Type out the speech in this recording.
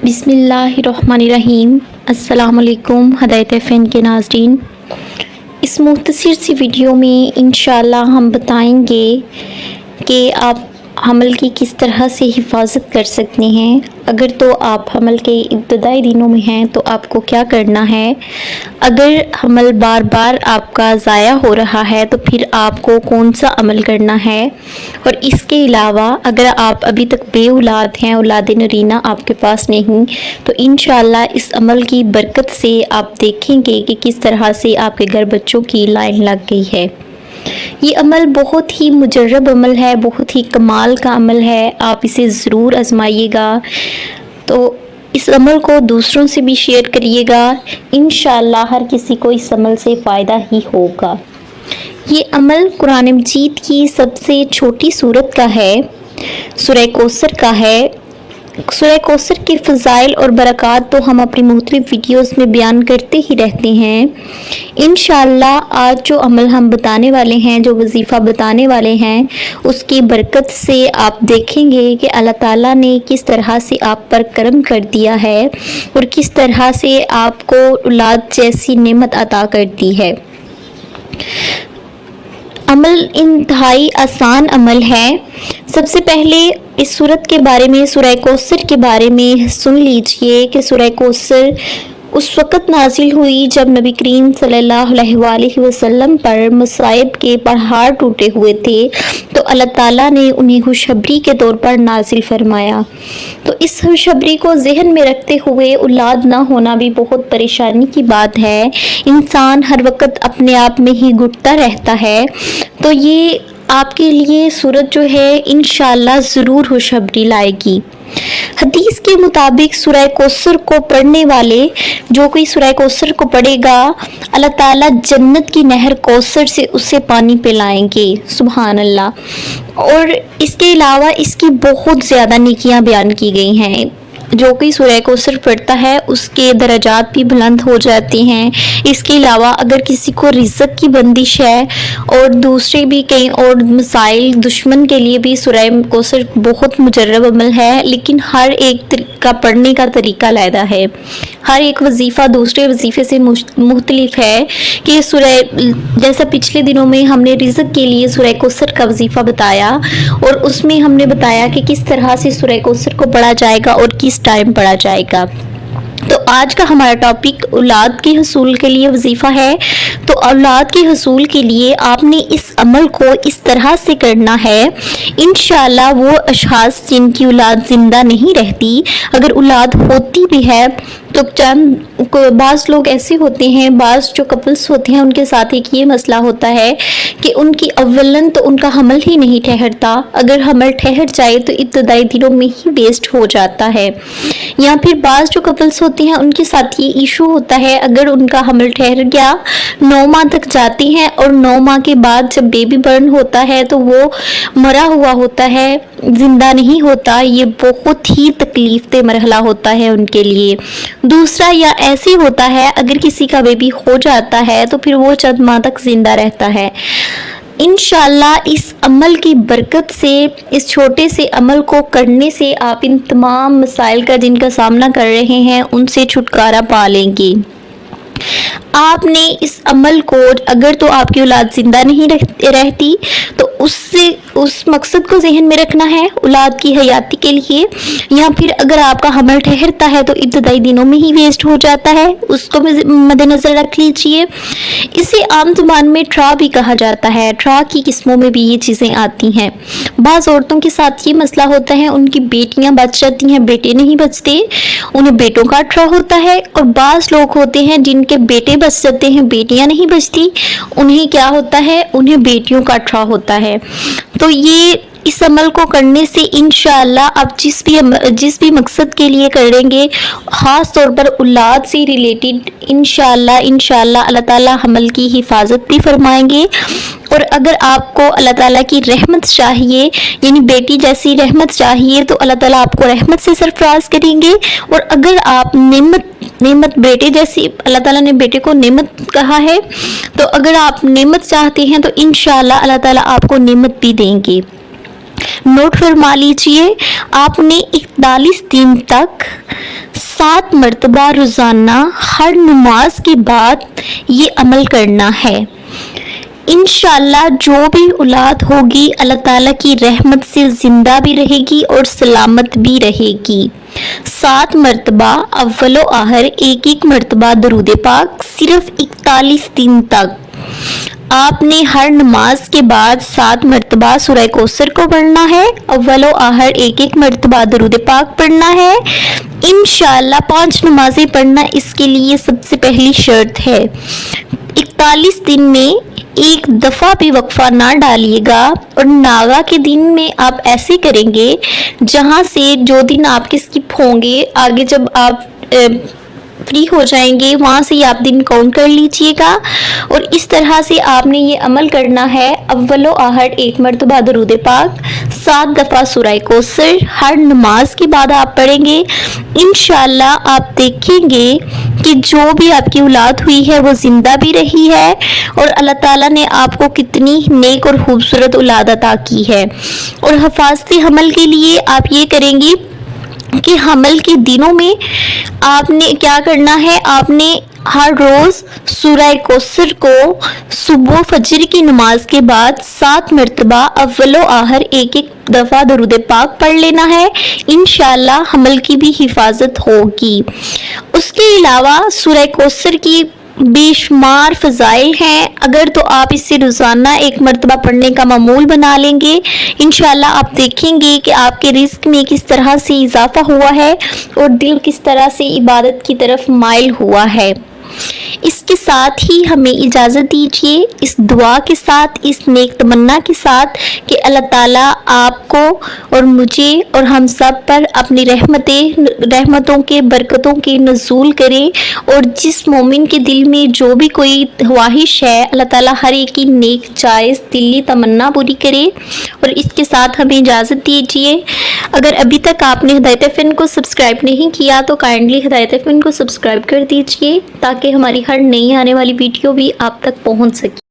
बिस्मिल्लाहिर्रहमानिर्रहीम। अस्सलाम वालेकुम हदायत फ़ैन के नाज़रीन, इस मुख्तसर सी वीडियो में इंशाअल्लाह हम बताएंगे कि आप हमल की किस तरह से हिफाजत कर सकते हैं। अगर तो आप हमल के इब्तदाई दिनों में हैं तो आपको क्या करना है, अगर हमल बार बार आपका ज़ाया हो रहा है तो फिर आपको कौन सा अमल करना है। और इसके अलावा अगर आप अभी तक बे औलाद हैं, औलाद नरीना आपके पास नहीं, तो इंशाअल्लाह इस अमल की बरकत से आप देखेंगे कि किस तरह से आपके घर बच्चों की लाइन लग गई है। ये अमल बहुत ही मुजर्रब अमल है, बहुत ही कमाल का अमल है, आप इसे ज़रूर आजमाइएगा। तो इस अमल को दूसरों से भी शेयर करिएगा, इंशाअल्लाह हर किसी को इस अमल से फ़ायदा ही होगा। ये अमल कुरान मजीद की सबसे छोटी सूरत का है, सूरह कौसर का है। सूरह कौसर के फ़ज़ाइल और बरक़ात तो हम अपनी मुख्तलिफ़ वीडियोस में बयान करते ही रहते हैं। इंशाअल्लाह आज जो अमल हम बताने वाले हैं, जो वजीफ़ा बताने वाले हैं, उसकी बरकत से आप देखेंगे कि अल्लाह ताला ने किस तरह से आप पर करम कर दिया है और किस तरह से आपको औलाद जैसी नेमत अता कर दी है। अमल इंतहाई आसान अमल है। सबसे पहले इस सूरत के बारे में, सूरह कौसर के बारे में सुन लीजिए कि सूरह कौसर उस वक़्त नाजिल हुई जब नबी करीम सल्लल्लाहु अलैहि वसल्लम पर मसाइब के पहाड़ टूटे हुए थे, तो अल्लाह ताला ने उन्हें खुशखबरी के तौर पर नाजिल फरमाया। तो इस खुशखबरी को जहन में रखते हुए औलाद ना होना भी बहुत परेशानी की बात है। इंसान हर वक़्त अपने आप में ही घुटता रहता है, तो ये आपके लिए सूरत जो है इंशाअल्लाह ज़रूर खुशखबरी लाएगी। हदीस के मुताबिक सूरह कौसर को पढ़ने वाले, जो कोई सूरह कौसर को पढ़ेगा, अल्लाह ताला जन्नत की नहर कौसर से उसे पानी पिलाएंगे। सुभान अल्लाह। और इसके अलावा इसकी बहुत ज़्यादा नेकियां बयान की गई हैं। जो कोई सूरह कौसर पढ़ता है उसके दर्जात भी बुलंद हो जाते हैं। इसके अलावा अगर किसी को रिज़्क़ की बंदिश है और दूसरे भी कई और मसाइल, दुश्मन के लिए भी सूरह कौसर बहुत मुजर्रब अमल है, लेकिन हर एक का पढ़ने का तरीका अलग है। हर एक वजीफ़ा दूसरे वजीफ़े से मुख्तलिफ है कि सूरह, जैसा पिछले दिनों में हमने रिज़्क़ के लिए सूरह कौसर का वजीफ़ा बताया और उसमें हमने बताया कि किस तरह से सूरह कौसर को पढ़ा जाएगा और किस टाइम पढ़ा जाएगा। तो आज का हमारा टॉपिक औलाद के हसूल के लिए वजीफ़ा है। तो औलाद के हसूल के लिए आपने इस अमल को इस तरह से करना है। इंशाअल्लाह वो अशख़ास जिनकी औलाद ज़िंदा नहीं रहती, अगर औलाद होती भी है तो चंद बाज़ लोग ऐसे होते हैं, बाज़ जो कपल्स होते हैं उनके साथ एक ये मसला होता है कि उनकी अव्वलन तो उनका हमल ही नहीं ठहरता, अगर हमल ठहर जाए तो इब्तदाई दिनों में ही वेस्ट हो जाता है। या फिर बाज़ जो कपल्स होते हैं उनके साथ ये इशू होता है, अगर उनका हमल ठहर गया 9 माह तक जाती हैं और 9 माह के बाद जब बेबी बर्न होता है तो वो मरा हुआ होता है, ज़िंदा नहीं होता। ये बहुत ही तकलीफ दे मरहला होता है उनके लिए। दूसरा या ऐसे होता है अगर किसी का बेबी हो जाता है तो फिर वो चंद माह तक ज़िंदा रहता है। इंशाअल्लाह इस अमल की बरकत से, इस छोटे से अमल को करने से आप इन तमाम मसाइल का जिनका सामना कर रहे हैं उनसे छुटकारा पा लेंगे। आपने इस अमल को, अगर तो आपकी औलाद ज़िंदा नहीं रहती तो उससे उस मकसद को जहन में रखना है औलाद की हयाती के लिए। या फिर अगर आपका हमल ठहरता है तो इब्तदाई दिनों में ही वेस्ट हो जाता है, उसको मद्देनज़र रख लीजिए। इसे आम ज़ुबान में ट्रा भी कहा जाता है। ट्रा की किस्मों में भी ये चीज़ें आती हैं। बाज़ औरतों के साथ ये मसला होता है, उनकी बेटियाँ बच जाती हैं, बेटे नहीं बचते, उन्हें बेटों का ट्रा होता है। और बाज़ लोग होते हैं जिनके बेटे बच जाते हैं, बेटियाँ नहीं बचती, उन्हें क्या होता है, उन्हें बेटियों का ट्रा होता है। तो ये इस अमल को करने से इंशाअल्लाह आप जिस भी मकसद के लिए करेंगे, ख़ास तौर पर औलाद से रिलेटेड, इंशाअल्लाह अल्लाह ताला अमल की हिफाजत भी फरमाएंगे। और अगर आपको अल्लाह ताला की रहमत चाहिए, यानी बेटी जैसी रहमत चाहिए, तो अल्लाह ताला आपको रहमत से सरफराज करेंगे। और अगर आप नेमत बेटे जैसी, अल्लाह ताला ने बेटे को नेमत कहा है, तो अगर आप नेमत चाहते हैं तो इंशाअल्लाह अल्लाह ताला आपको नेमत भी देंगे। नोट फरमा लीजिए, आपने 41 दिन तक 7 مرتبہ روزانہ ہر نماز کے بعد یہ عمل کرنا ہے۔ انشاءاللہ جو بھی اولاد ہوگی اللہ تعالیٰ کی رحمت سے زندہ بھی رہے گی اور سلامت بھی رہے گی۔ 7 مرتبہ اول و آخر ایک مرتبہ درود پاک، صرف 41 دن تک آپ نے ہر نماز کے بعد 7 مرتبہ سورہ کوثر کو پڑھنا ہے، اول و آخر ایک مرتبہ درود پاک پڑھنا ہے۔ انشاءاللہ 5 نمازیں پڑھنا اس کے لیے سب سے پہلی شرط ہے۔ 41 دن میں ایک دفعہ بھی وقفہ نہ ڈالیے گا، اور ناغا کے دن میں آپ ایسے کریں گے جہاں سے جو دن آپ کے سکپ ہوں گے، آگے جب آپ فری ہو جائیں گے وہاں سے آپ دن کاؤنٹ کر لیجئے گا، اور اس طرح سے آپ نے یہ عمل کرنا ہے۔ اول و آخر ایک مرتبہ درود پاک، 7 دفعہ سورہ کوثر ہر نماز کے بعد آپ پڑھیں گے۔ انشاءاللہ آپ دیکھیں گے کہ جو بھی آپ کی اولاد ہوئی ہے وہ زندہ بھی رہی ہے، اور اللہ تعالیٰ نے آپ کو کتنی نیک اور خوبصورت اولاد عطا کی ہے۔ اور حفاظت حمل کے لیے آپ یہ کریں گی کہ حمل کے دنوں میں آپ نے کیا کرنا ہے، آپ نے ہر روز سورہ کوثر کو صبح فجر کی نماز کے بعد 7 مرتبہ اول و آخر ایک دفعہ درود پاک پڑھ لینا ہے۔ انشاءاللہ حمل کی بھی حفاظت ہوگی۔ اس کے علاوہ سورہ کوثر کی بے شمار فضائل ہیں، اگر تو آپ اسے روزانہ 1 مرتبہ پڑھنے کا معمول بنا لیں گے، انشاءاللہ آپ دیکھیں گے کہ آپ کے رزق میں کس طرح سے اضافہ ہوا ہے اور دل کس طرح سے عبادت کی طرف مائل ہوا ہے۔ اس کے ساتھ ہی ہمیں اجازت دیجیے اس دعا کے ساتھ، اس نیک تمنا کے ساتھ کہ اللہ تعالیٰ آپ کو اور مجھے اور ہم سب پر اپنی رحمتوں کے برکتوں کے نزول کرے، اور جس مومن کے دل میں جو بھی کوئی خواہش ہے اللہ تعالیٰ ہر ایک کی نیک جائز دلی تمنا پوری کرے۔ اور اس کے ساتھ ہمیں اجازت دیجیے، اگر ابھی تک آپ نے ہدایت FN کو سبسکرائب نہیں کیا تو کائنڈلی ہدایت FN کو سبسکرائب کر دیجیے تاکہ ہماری ہر نئی آنے والی ویڈیو بھی آپ تک پہنچ سکے۔